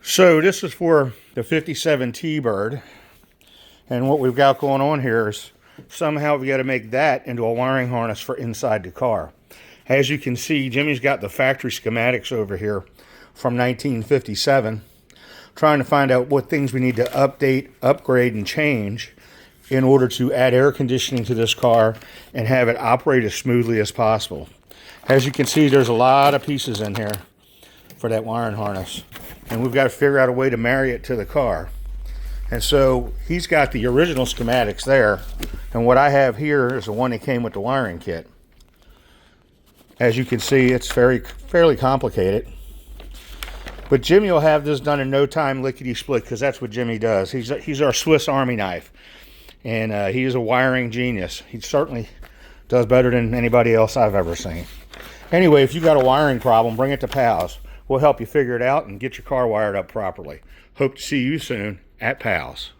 So this is for the 57 T-Bird, and what we've got going on here is somehow we got to make that into a wiring harness for inside the car. As you can see, Jimmy's got the factory schematics over here from 1957, trying to find out what things we need to update, upgrade, and change in order to add air conditioning to this car and have it operate as smoothly as possible. As you can see, there's a lot of pieces in here for that wiring harness, and we've got to figure out a way to marry it to the car. And so he's got the original schematics there, and what I have here is the one that came with the wiring kit. As you can see, it's fairly complicated, but Jimmy will have this done in no time, lickety split, because that's what Jimmy does. He's our Swiss Army knife, and he is a wiring genius. He certainly does better than anybody else I've ever seen. Anyway, if you got a wiring problem, bring it to PALS. We'll help you figure it out and get your car wired up properly. Hope to see you soon at PALS.